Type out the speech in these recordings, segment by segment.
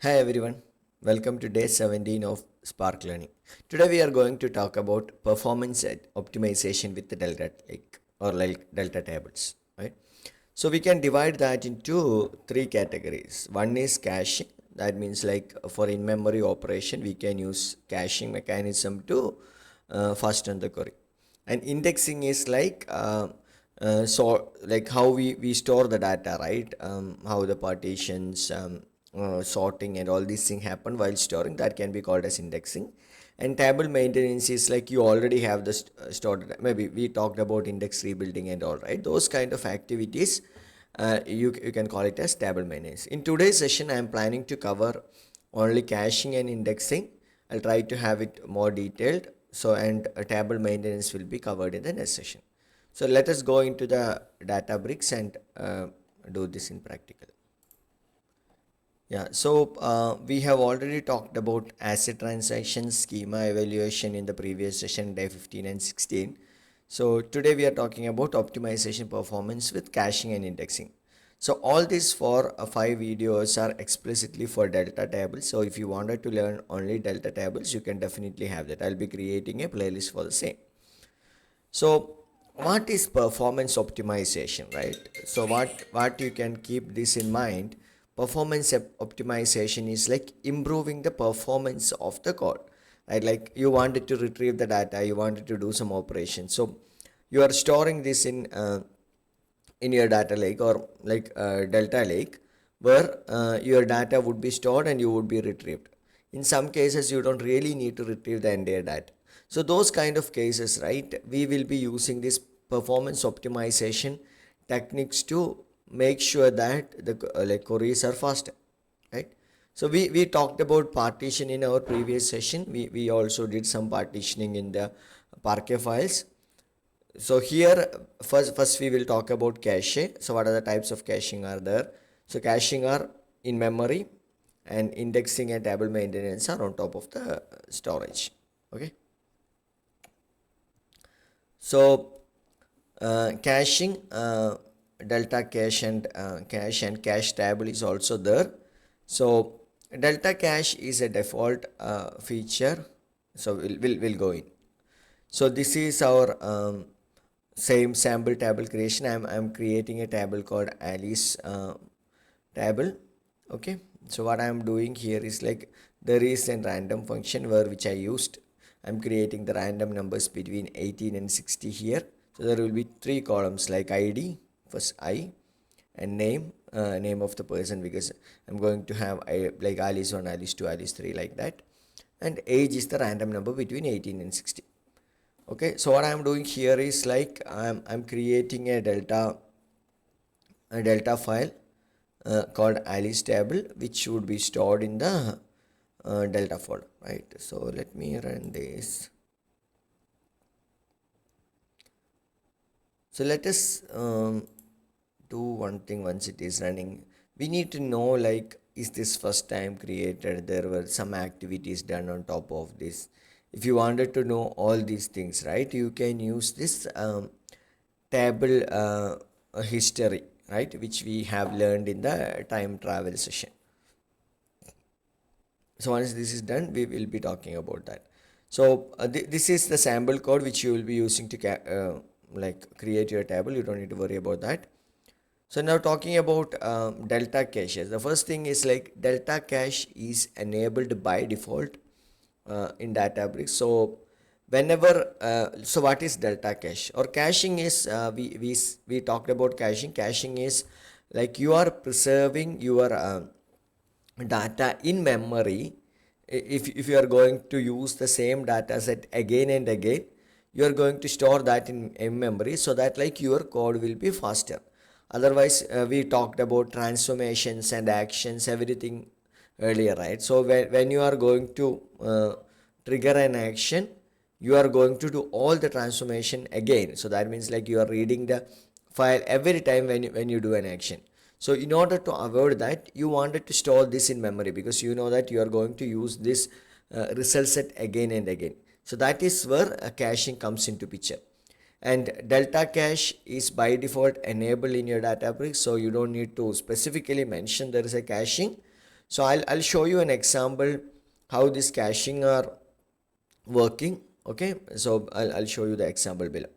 Hi everyone, welcome to day 17 of Spark Learning. Today we are going to talk about performance optimization with the delta lake or like delta tables, right? So we can divide that into three categories. One is caching, that means like for in-memory operation we can use caching mechanism to fasten the query. And indexing is like how we store the data, right? How the partitions, sorting and all these things happen while storing, that can be called as indexing. And table maintenance is like you already have the stored, maybe we talked about index rebuilding and all, right? Those kind of activities, you can call it as table maintenance. In today's session I am planning to cover only caching and indexing. I'll try to have it more detailed, so and a table maintenance will be covered in the next session. So let us go into the data bricks and do this in practical. Yeah, so we have already talked about asset transaction schema evaluation in the previous session, day 15 and 16. So today we are talking about optimization performance with caching and indexing. So all these five videos are explicitly for delta tables. So if you wanted to learn only delta tables, you can definitely have that. I'll be creating a playlist for the same. So what is performance optimization, right? So what you can keep this in mind. Performance optimization is like improving the performance of the code, right? Like you wanted to retrieve the data, you wanted to do some operation, so you are storing this in your data lake or like delta lake, where your data would be stored and you would be retrieved. In some cases you don't really need to retrieve the entire data. So those kind of cases, right, we will be using this performance optimization techniques to make sure that the like queries are faster, right? So we talked about partition in our previous session. We also did some partitioning in the Parquet files. So here first we will talk about cache. So what are the types of caching are there? So caching are in memory, and indexing and table maintenance are on top of the storage. Okay, so caching, delta cache and cache table is also there. So delta cache is a default feature, so we'll go in. So this is our same sample table creation. I'm creating a table called Alice table. Okay, so what I'm doing here is like there is a random function where which I used. I'm creating the random numbers between 18 and 60 here. So there will be three columns like ID, first I, and name of the person, because I'm going to have like Alice 1, Alice 2, Alice 3, like that. And age is the random number between 18 and 60. Okay, so what I'm doing here is like I'm creating a delta file called Alice table, which would be stored in the delta folder, right? So let me run this. So let us do one thing. Once it is running, we need to know, like, is this first time created? There were some activities done on top of this. If you wanted to know all these things, right, you can use this table history, right, which we have learned in the time travel session. So once this is done, we will be talking about that. So this is the sample code which you will be using to like create your table. You don't need to worry about that. So now talking about delta caches. The first thing is like delta cache is enabled by default in Databricks. So whenever so what is delta cache or caching is we talked about caching. Caching is like you are preserving your data in memory. If you are going to use the same data set again and again, you are going to store that in memory, so that like your code will be faster. Otherwise we talked about transformations and actions, everything earlier, right? So when you are going to trigger an action, you are going to do all the transformation again. So that means like you are reading the file every time when you do an action. So in order to avoid that, you wanted to store this in memory, because you know that you are going to use this result set again and again. So that is where caching comes into picture. And delta cache is by default enabled in your Databricks, so you don't need to specifically mention there is a caching. So I'll show you an example how this caching are working. Okay, so I'll show you the example below.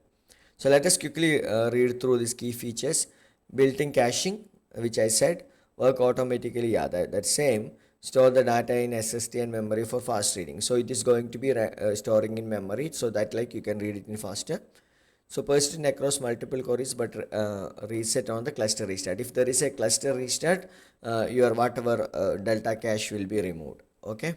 So let us quickly read through these key features. Built-in caching, which I said, work automatically. Yeah, that's same. Store the data in SSD and memory for fast reading. So it is going to be storing in memory so that like you can read it in faster. So persistent across multiple queries, but reset on the cluster restart. If there is a cluster restart, your whatever delta cache will be removed. Okay.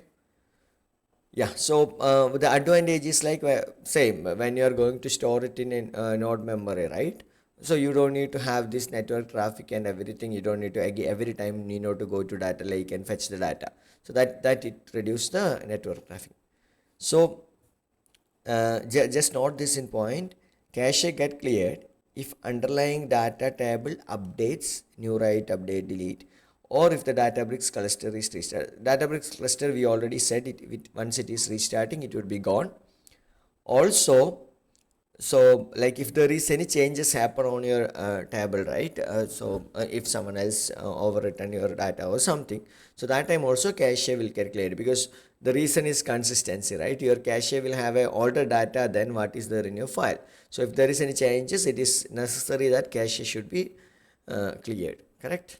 Yeah, so the advantage is like same when you are going to store it in a node memory, right? So you don't need to have this network traffic and everything. You don't need to every time you know to go to data lake and fetch the data. So that it reduce the network traffic. So just note this in point. Cache get cleared if underlying data table updates, new write, update, delete, or if the Databricks cluster is restarted. Databricks cluster, we already said once it is restarting, it would be gone. Also, so like if there is any changes happen on your table, right? If someone else overwritten your data or something, so that time also cache will get cleared, because the reason is consistency, right? Your cache will have a older data than what is there in your file. So if there is any changes, it is necessary that cache should be cleared, correct?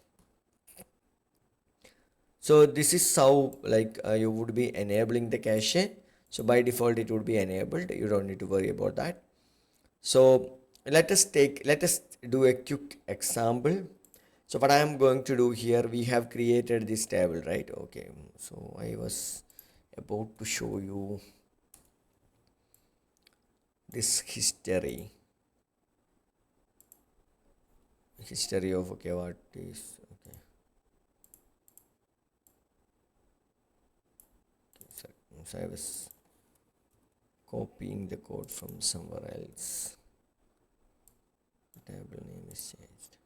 So this is how like you would be enabling the cache. So by default it would be enabled, you don't need to worry about that. So let us do a quick example. So what I am going to do here, we have created this table, right? Okay, so I was about to show you this history of, okay, what is, okay, so I was copying the code from somewhere else. Table name is changed.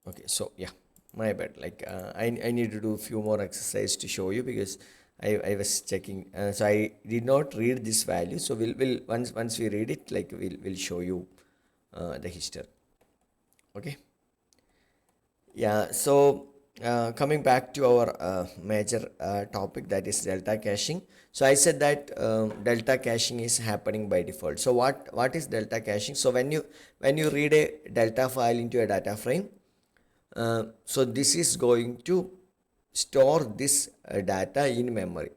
Okay, so yeah, my bad. Like I need to do a few more exercise to show you, because I was checking. So I did not read this value. So we'll once we read it, like we'll show you the history. Okay. Yeah. So coming back to our major topic, that is delta caching. So I said that delta caching is happening by default. So what is delta caching? So when you read a delta file into a data frame, so this is going to store this data in memory.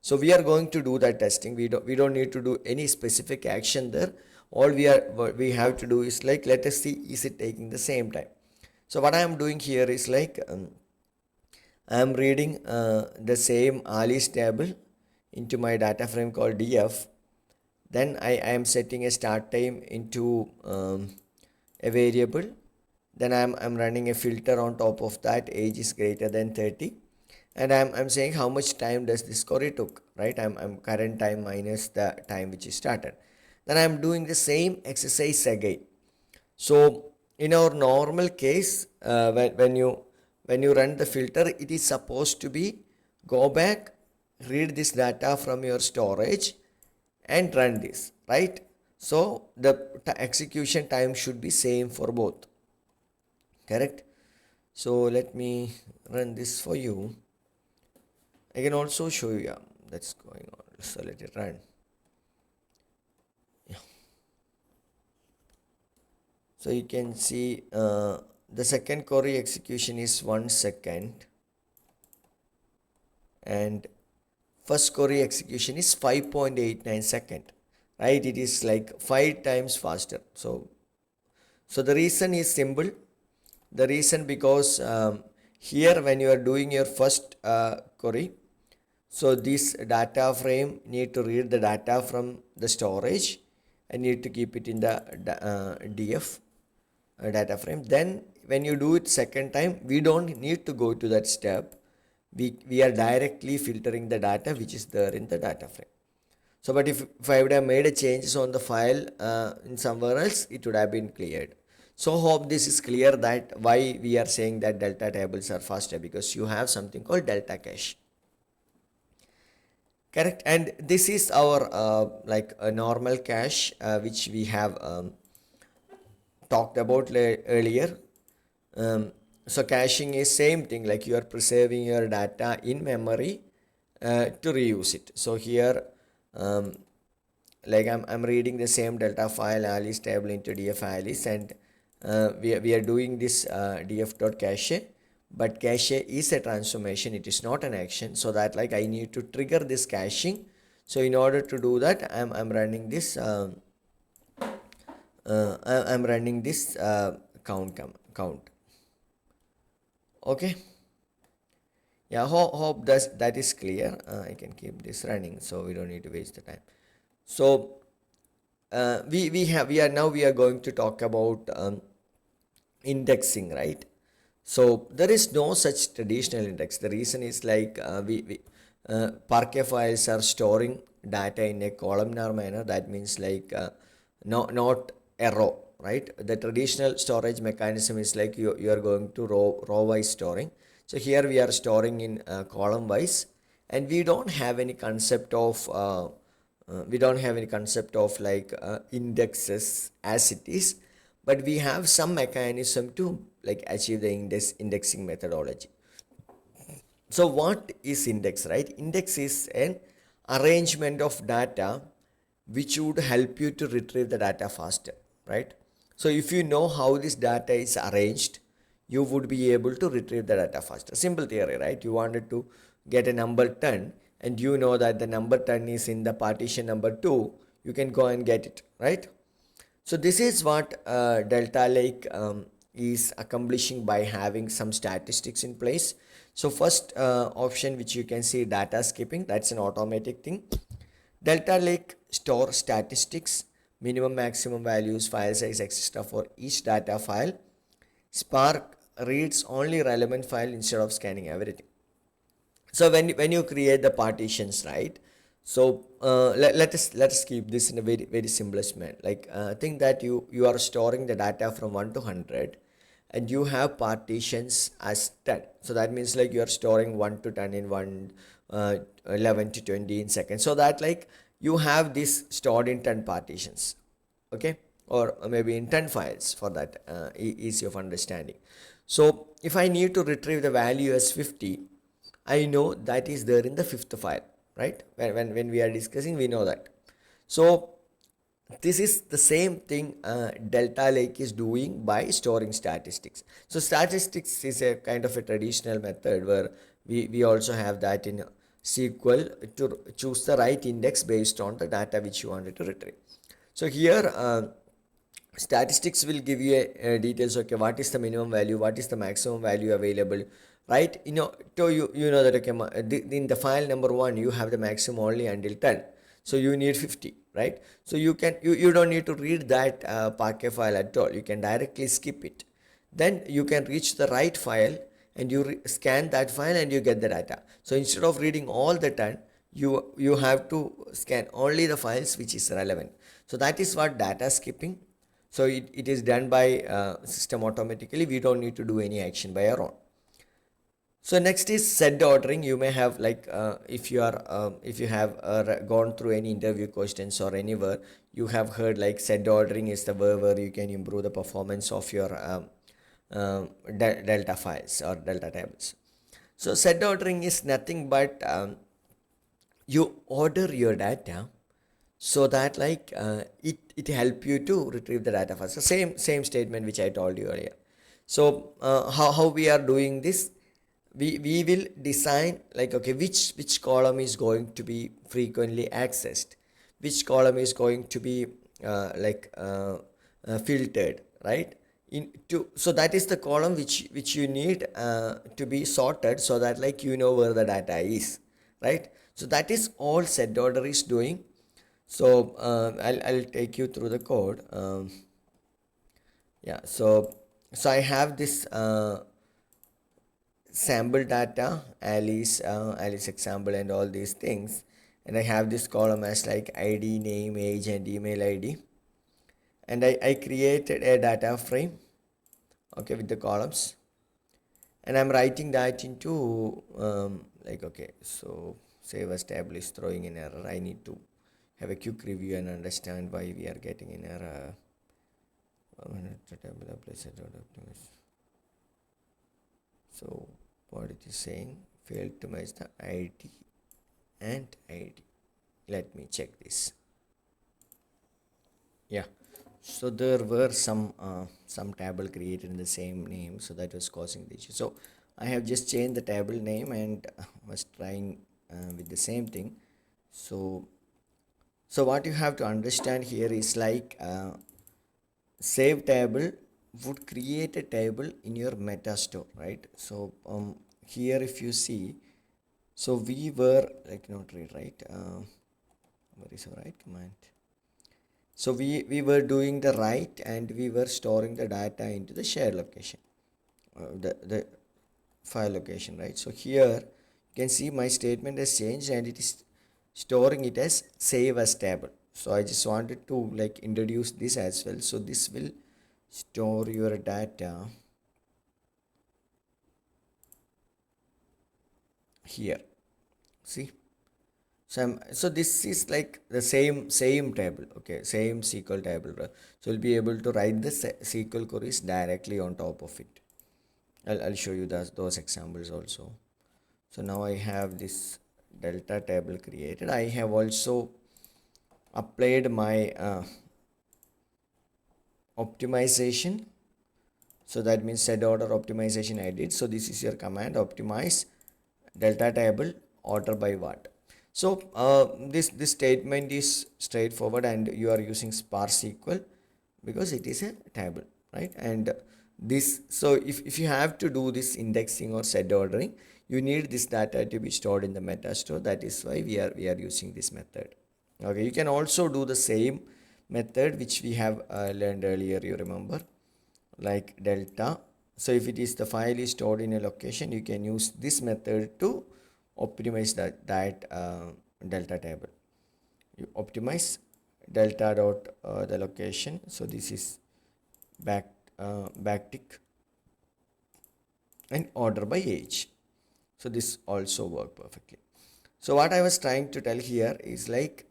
So we are going to do that testing. We don't need to do any specific action there. All what we have to do is like, let us see, is it taking the same time. So what I am doing here is like I am reading the same Alice table into my data frame called df. Then I am setting a start time into a variable. Then I'm running a filter on top of that, age is greater than 30. And I'm saying how much time does this query took, right? I'm current time minus the time which is started. Then I'm doing the same exercise again. So in our normal case, when you run the filter, it is supposed to be go back, read this data from your storage, and run this, right? So the execution time should be same for both, correct? So let me run this for you. I can also show you, yeah, that's going on. So let it run. Yeah. So you can see the second query execution is 1 second, and first query execution is 5.89 second, right? It is like 5 times faster. So the reason is simple. The reason because here when you are doing your first query, so this data frame need to read the data from the storage and need to keep it in the df data frame. Then when you do it second time, we don't need to go to that step. We are directly filtering the data which is there in the data frame. So but if I would have made a changes on the file in somewhere else, it would have been cleared. So hope this is clear that why we are saying that delta tables are faster, because you have something called delta cache. Correct. And this is our like a normal cache which we have talked about earlier. So caching is same thing, like you are preserving your data in memory to reuse it. So here um, like I'm reading the same delta file alice table into df alice, and we are doing this df.cache, but cache is a transformation, it is not an action. So that like I need to trigger this caching. So in order to do that, I'm running this I'm running this count. Okay. Yeah, hope that is clear. I can keep this running so we don't need to waste the time. So we are going to talk about indexing, right? So there is no such traditional index. The reason is like Parquet files are storing data in a columnar manner. That means like not a row, right? The traditional storage mechanism is like you are going to row wise storing. So here we are storing in column wise, and we don't have any concept of like indexes as it is, but we have some mechanism to like achieve the indexing methodology. So what is index, right? Index is an arrangement of data which would help you to retrieve the data faster, right? So if you know how this data is arranged, you would be able to retrieve the data faster. Simple theory, right? You wanted to get a number 10 and you know that the number 10 is in the partition number 2, you can go and get it, right? So this is what Delta Lake is accomplishing by having some statistics in place. So first option which you can see, data skipping, that's an automatic thing. Delta Lake store statistics, minimum maximum values, file size, etc. for each data file. Spark reads only relevant file instead of scanning everything. So when you create the partitions, right? So let us keep this in a very simplest manner. Like think that you are storing the data from 1 to 100, and you have partitions as 10. So that means like you are storing 1 to 10 in 1, 11 to 20 in seconds, so that like you have this stored in 10 partitions, okay, or maybe in 10 files for that easy of understanding. So if I need to retrieve the value as 50, I know that is there in the fifth file, right? When we are discussing, we know that. So this is the same thing Delta Lake is doing by storing statistics. So statistics is a kind of a traditional method where we also have that in SQL to choose the right index based on the data which you wanted to retrieve. So here statistics will give you a details, okay, what is the minimum value, what is the maximum value available, right? So you know that, okay, in the file number 1 you have the maximum only until 10, so you need 50, right? So you don't need to read that Parquet file at all, you can directly skip it. Then you can reach the right file and you scan that file and you get the data. So instead of reading all the 10, you have to scan only the files which is relevant. So that is what data skipping. So it is done by system automatically, we don't need to do any action by our own. So next is set ordering. You may have like if you have gone through any interview questions or anywhere, you have heard like set ordering is the where you can improve the performance of your delta files or delta tables. So set ordering is nothing but you order your data so that like it help you to retrieve the data first. So same statement which I told you earlier. So how we are doing this, we will design like, okay, which column is going to be frequently accessed, which column is going to be filtered, right? So that is the column which you need to be sorted, so that like you know where the data is, right? So that is all set order is doing. So I'll take you through the code. Yeah, so I have this sample data, Alice example and all these things, and I have this column as like ID, name, age, and email ID, and I created a data frame, okay, with the columns, and I'm writing that into like, okay, so save as table is throwing an error. I need to have a quick review and understand why we are getting an error. So what it is saying, failed to match the ID and ID. Let me check this. Yeah, so there were some table created in the same name, so that was causing the issue. So I have just changed the table name and was trying with the same thing. So what you have to understand here is like save table would create a table in your meta store, right? So here if you see, so we were like not read, right? Where is our right command? So we were doing the write and we were storing the data into the shared location, the file location, right? So here you can see my statement has changed and it is storing it as save as table. So I just wanted to like introduce this as well. So this will store your data here. See, so this is like the same table, okay, same SQL table, right? So you'll be able to write the SQL queries directly on top of it. I'll show you those examples also. So now I have this delta table created. I have also applied my optimization. So that means set order optimization I did. So this is your command, optimize delta table order by what. So this statement is straightforward and you are using sparse SQL because it is a table, right? And this, so if you have to do this indexing or set ordering, you need this data to be stored in the meta store. That is why we are using this method. Okay, you can also do the same method which we have learned earlier, you remember, like delta. So if it is the file is stored in a location, you can use this method to optimize that delta table. You optimize delta dot the location. So this is backtick and order by age. So this also work perfectly. So what I was trying to tell here is like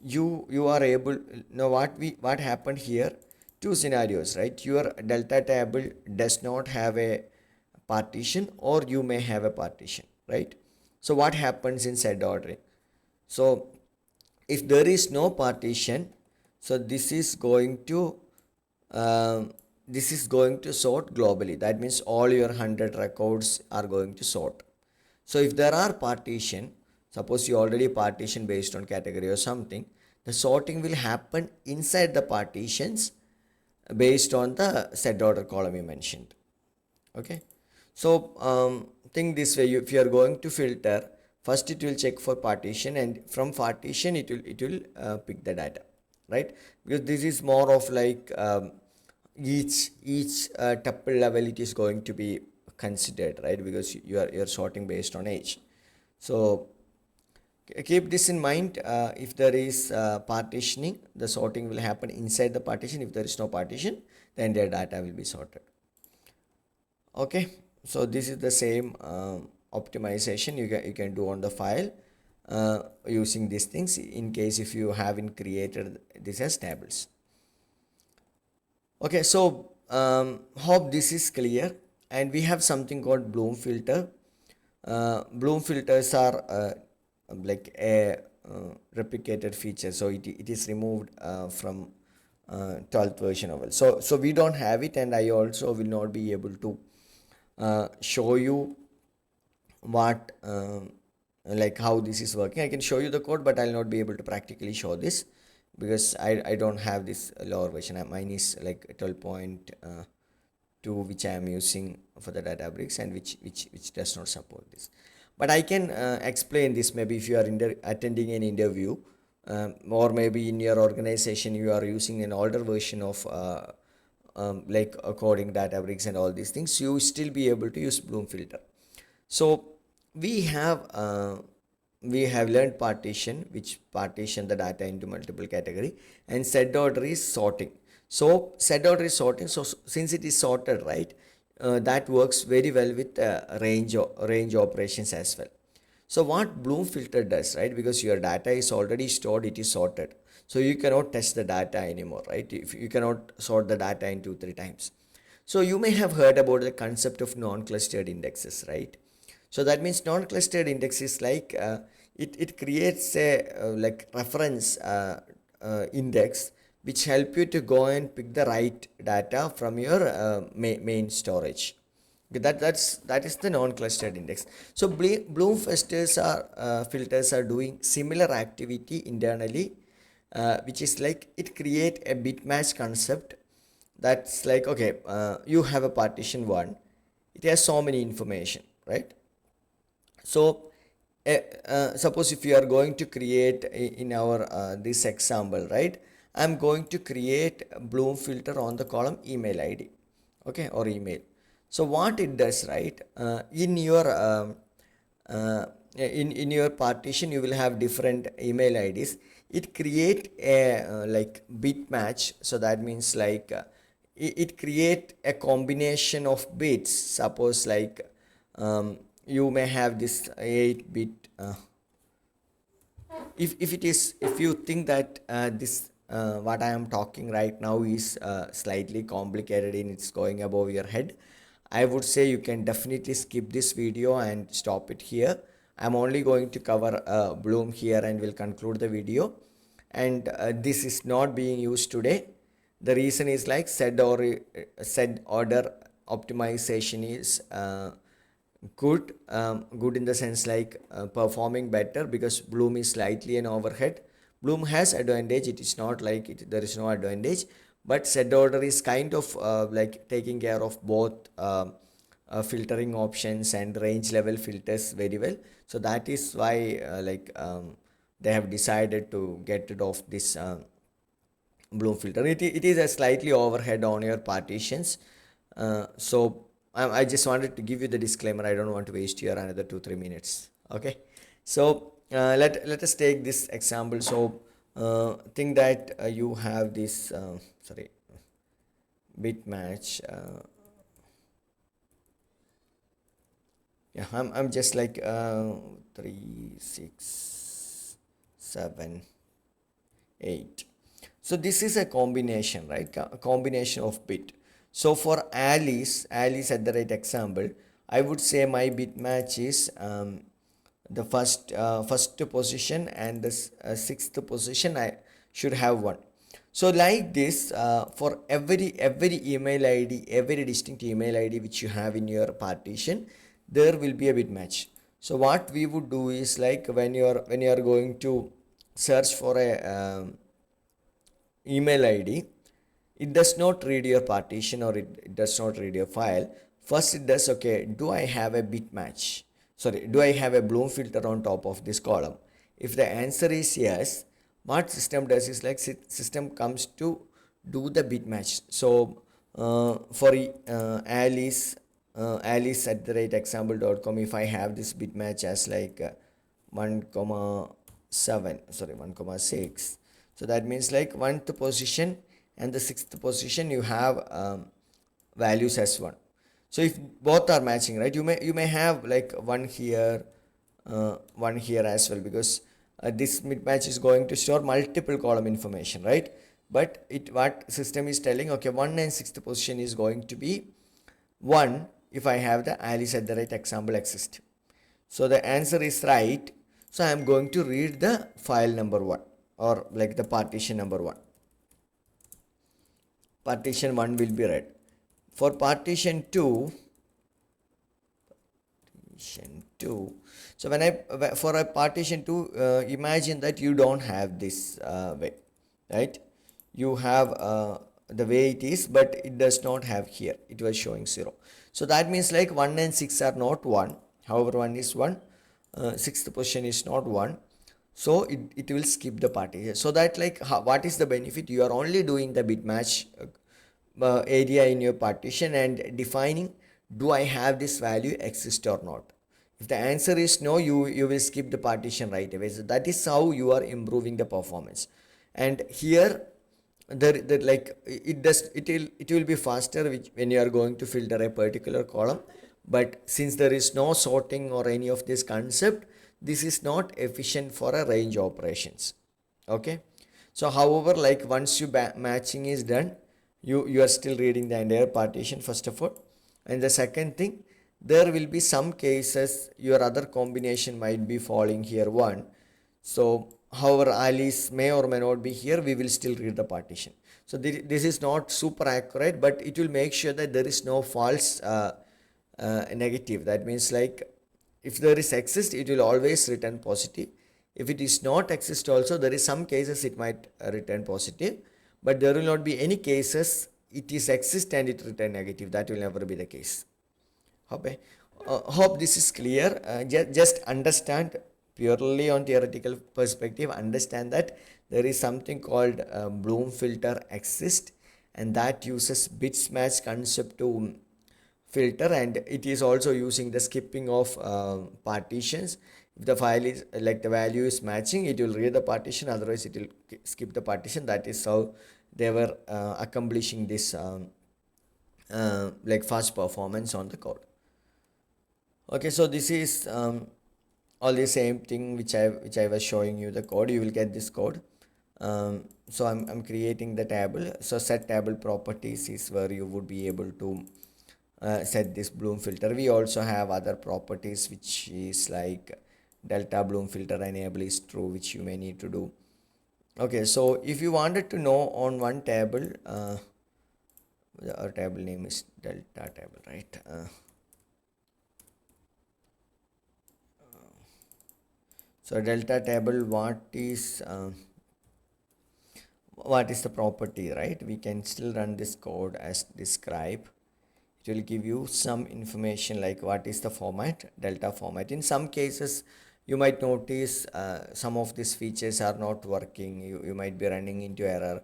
you are able, now what happened here, two scenarios, right? Your delta table does not have a partition or you may have a partition, right? So what happens in set ordering? So if there is no partition, so this is going to sort globally. That means all your 100 records are going to sort. So if there are partition, suppose you already partition based on category or something, the sorting will happen inside the partitions based on the set order column you mentioned. Okay, so think this way, if you are going to filter, first it will check for partition and from partition it will pick the data, right? Because this is more of like each tuple level it is going to be considered, right? Because you're sorting based on age. So keep this in mind. If there is partitioning, the sorting will happen inside the partition. If there is no partition, then their data will be sorted. Okay, so this is the same optimization you can do on the file using these things in case if you haven't created this as tables. Okay, so hope this is clear, and we have something called bloom filter. Bloom filters are like a replicated feature, so it is removed from 12th version of it. So we don't have it, and I also will not be able to show you what like how this is working. I can show you the code, but I'll not be able to practically show this because I don't have this lower version. Mine is like 12.2, which I am using for the Databricks, and which does not support this. But I can explain this maybe if you are attending an interview, or maybe in your organization you are using an older version of like coding Databricks and all these things, you still be able to use bloom filter. So we have learned partition, which partition the data into multiple category, and set order is sorting. So set order is sorting. So since it is sorted, right, that works very well with range operations as well. So what Bloom filter does, right? Because your data is already stored, it is sorted. So you cannot test the data anymore, right? If you cannot sort the data in 2 3 times. So you may have heard about the concept of non-clustered indexes, right? So that means non-clustered index is like it creates a like reference index which help you to go and pick the right data from your main storage. Okay, that is the non-clustered index. So Bloom filters are doing similar activity internally, which is like it create a bitmatch concept. That's like, okay, you have a partition one, it has so many information, right? So suppose if you are going to create in our this example, right, I'm going to create a Bloom filter on the column email id, okay, or email. So what it does, right, in your in your partition you will have different email ids. It create a like bit match. So that means like it create a combination of bits. Suppose like you may have this 8 bit if it is, if you think that this what I am talking right now is slightly complicated and it's going above your head, I would say you can definitely skip this video and stop it here. I'm only going to cover Bloom here and will conclude the video. And this is not being used today. The reason is like said order optimization is good in the sense like performing better, because Bloom is slightly an overhead. Bloom has advantage, it is not like there is no advantage, but set order is kind of like taking care of both filtering options and range level filters very well. So that is why they have decided to get rid of this Bloom filter. It is a slightly overhead on your partitions. I just wanted to give you the disclaimer. I don't want to waste your another 2 3 minutes. Okay. So let us take this example. So think that you have this sorry, bit match. Yeah, I'm just like 3 6 7 8. So this is a combination, right? A combination of bit. So for Alice at the right example, I would say my bit match is the first position, and the sixth position I should have one. So like this, for every email ID, every distinct email ID which you have in your partition, there will be a bit match. So what we would do is like when you are going to search for a email ID, it does not read your partition, or it does not read your file. First it does, okay, do I have a bit match? Sorry, do I have a Bloom filter on top of this column? If the answer is yes, what system does is like system comes to do the bit match. So for Alice at the rate example.com, if I have this bit match as like 1 comma 7, sorry, 1 comma 6, so that means like 1th position and the 6th position you have values as 1. So if both are matching, right, you may have like one here as well, because this mismatch is going to store multiple column information, right? But what system is telling, okay, 1 and 6th position is going to be 1 if I have the Alice at the right example exist. So the answer is right. So I am going to read the file number 1, or like the partition number 1. Partition 1 will be read. For partition 2, so when I for a partition 2, imagine that you don't have this way, right? You have the way it is, but it does not have here, it was showing 0. So that means like 1 and 6 are not 1, however 1 is 1, 6th position is not 1. So it will skip the partition. So that like what is the benefit? You are only doing the bit match area in your partition and defining, do I have this value exist or not? If the answer is no, you will skip the partition right away. So that is how you are improving the performance. And here the like it will be faster when you are going to filter a particular column. But since there is no sorting or any of this concept, this is not efficient for a range operations. Okay, so however, like once you matching is done, you are still reading the entire partition first of all. And the second thing, there will be some cases your other combination might be falling here one. So however Alice may or may not be here, we will still read the partition. So this is not super accurate, but it will make sure that there is no false negative. That means like if there is exist, it will always return positive. If it is not exist also, there is some cases it might return positive, but there will not be any cases it is exist and it return negative. That will never be the case. Hope this is clear. Just understand purely on theoretical perspective. Understand that there is something called Bloom filter exist, and that uses bits match concept to filter, and it is also using the skipping of partitions. If the file is like the value is matching, it will read the partition, otherwise it will skip the partition. That is how they were accomplishing this like fast performance on the code. Okay, so this is all the same thing which I was showing you the code. You will get this code. So I'm creating the table. So set table properties is where you would be able to set this bloom filter. We also have other properties which is like delta bloom filter enable is true, which you may need to do. Okay, so if you wanted to know on one table, our table name is delta table, right? So delta table, what is the property, right? We can still run this code as describe. It will give you some information like what is the format, delta format. In some cases you might notice some of these features are not working. You might be running into error.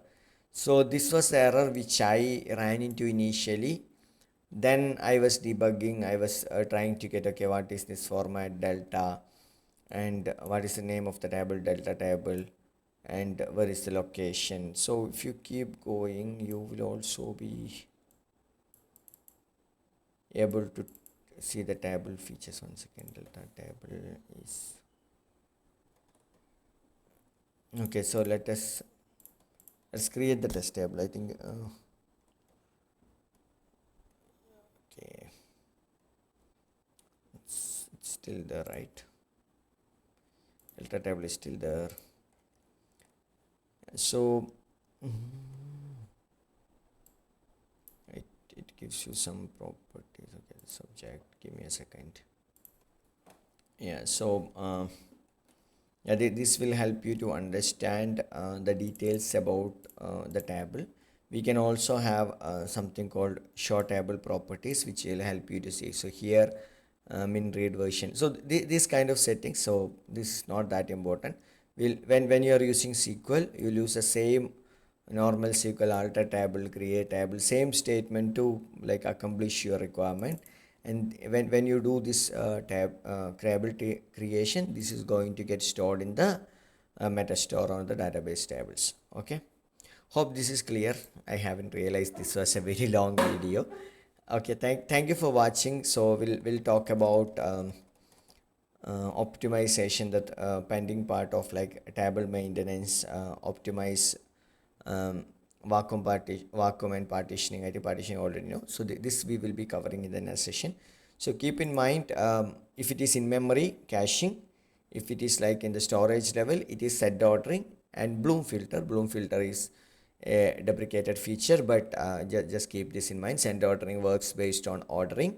So this was the error which I ran into initially. Then I was debugging. I was trying to get, okay, what is this format delta, and what is the name of the table, delta table, and where is the location. So if you keep going, you will also be able to see the table features. One second, delta table is okay. So let's create the test table. I think okay, it's still there, right? Delta table is still there. So it gives you some properties. Okay, the subject, give me a second. Yeah, so yeah, this will help you to understand the details about the table. We can also have something called short table properties, which will help you to see. So here min read version, so this kind of settings, so this is not that important. When you are using SQL, you'll use the same normal SQL alter table, create table, same statement to like accomplish your requirement. And when you do this table creation, this is going to get stored in the metastore or the database tables. Okay, hope this is clear. I haven't realized this was a very long video. Okay, thank you for watching. So we'll talk about optimization, that pending part of like table maintenance, optimize vacuum and partitioning. IT partitioning already know. So this we will be covering in the next session. So keep in mind, if it is in memory, caching. If it is like in the storage level, it is set ordering and bloom filter. Bloom filter is a deprecated feature, but just keep this in mind. Send ordering works based on ordering,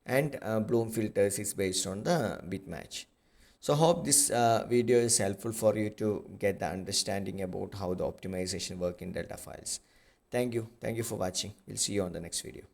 and bloom filters is based on the bit match. So hope this video is helpful for you to get the understanding about how the optimization work in delta files. Thank you for watching. We'll see you on the next video.